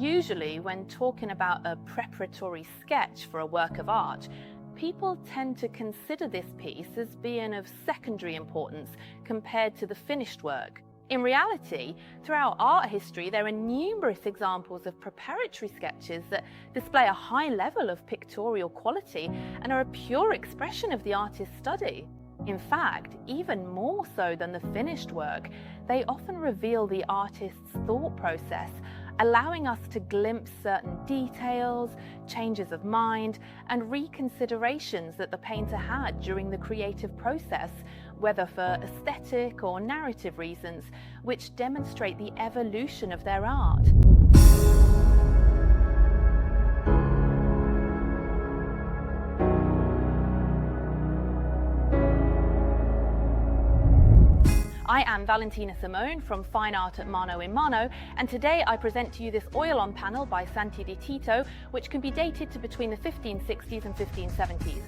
Usually, when talking about a preparatory sketch for a work of art, people tend to consider this piece as being of secondary importance compared to the finished work. In reality, throughout art history, there are numerous examples of preparatory sketches that display a high level of pictorial quality and are a pure expression of the artist's study. In fact, even more so than the finished work, they often reveal the artist's thought process, allowing us to glimpse certain details, changes of mind, and reconsiderations that the painter had during the creative process, whether for aesthetic or narrative reasons, which demonstrate the evolution of their art. I am Valentina Simone from Fine Art at Mano in Mano, and today I present to you this oil-on panel by Santi di Tito, which can be dated to between the 1560s and 1570s.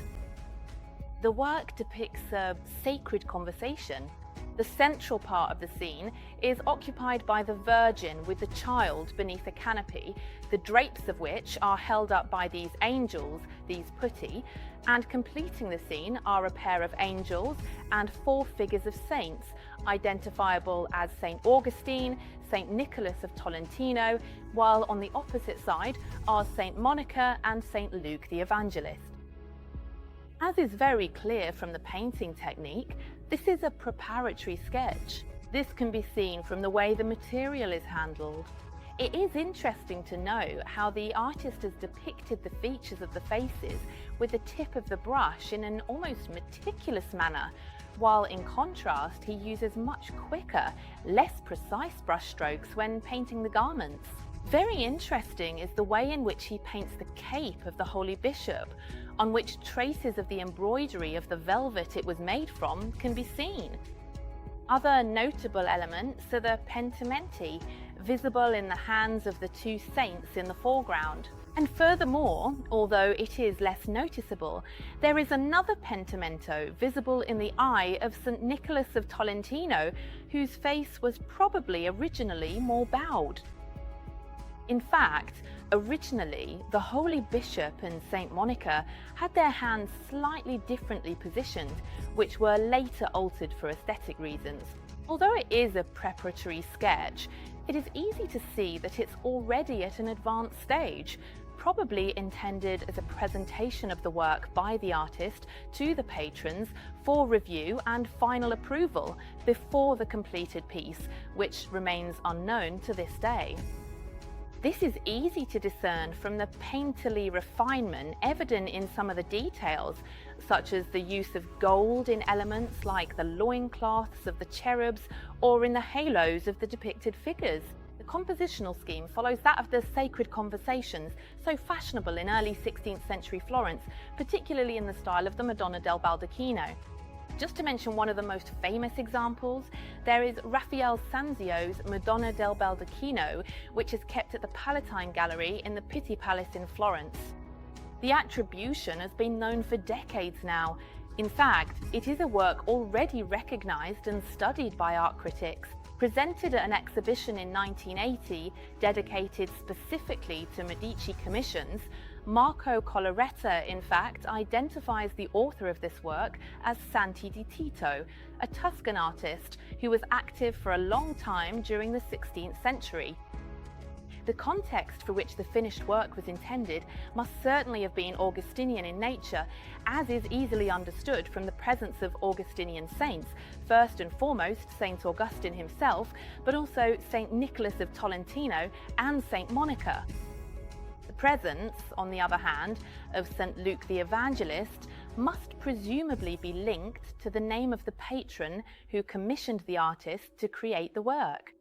The work depicts a sacred conversation. The central part of the scene is occupied by the Virgin with the child beneath a canopy, the drapes of which are held up by these angels, these putti, and completing the scene are a pair of angels and 4 figures of saints, identifiable as Saint Augustine, Saint Nicholas of Tolentino, while on the opposite side are Saint Monica and Saint Luke the Evangelist. As is very clear from the painting technique, this is a preparatory sketch. This can be seen from the way the material is handled. It is interesting to know how the artist has depicted the features of the faces with the tip of the brush in an almost meticulous manner, while in contrast he uses much quicker, less precise brush strokes when painting the garments. Very interesting is the way in which he paints the cape of the Holy Bishop, on which traces of the embroidery of the velvet it was made from can be seen. Other notable elements are the pentimenti, visible in the hands of the 2 saints in the foreground. And furthermore, although it is less noticeable, there is another pentimento visible in the eye of St. Nicholas of Tolentino, whose face was probably originally more bowed. In fact, originally, the Holy Bishop and Saint Monica had their hands slightly differently positioned, which were later altered for aesthetic reasons. Although it is a preparatory sketch, it is easy to see that it's already at an advanced stage, probably intended as a presentation of the work by the artist to the patrons for review and final approval before the completed piece, which remains unknown to this day. This is easy to discern from the painterly refinement evident in some of the details, such as the use of gold in elements like the loincloths of the cherubs or in the halos of the depicted figures. The compositional scheme follows that of the sacred conversations, so fashionable in early 16th century Florence, particularly in the style of the Madonna del Baldacchino. Just to mention one of the most famous examples, there is Raphael Sanzio's Madonna del Baldacchino, which is kept at the Palatine Gallery in the Pitti Palace in Florence. The attribution has been known for decades now. In fact, it is a work already recognized and studied by art critics. Presented at an exhibition in 1980 dedicated specifically to Medici commissions, Marco Coloretta, in fact, identifies the author of this work as Santi di Tito, a Tuscan artist who was active for a long time during the 16th century. The context for which the finished work was intended must certainly have been Augustinian in nature, as is easily understood from the presence of Augustinian saints, first and foremost Saint Augustine himself, but also Saint Nicholas of Tolentino and Saint Monica. The presence, on the other hand, of Saint Luke the Evangelist must presumably be linked to the name of the patron who commissioned the artist to create the work.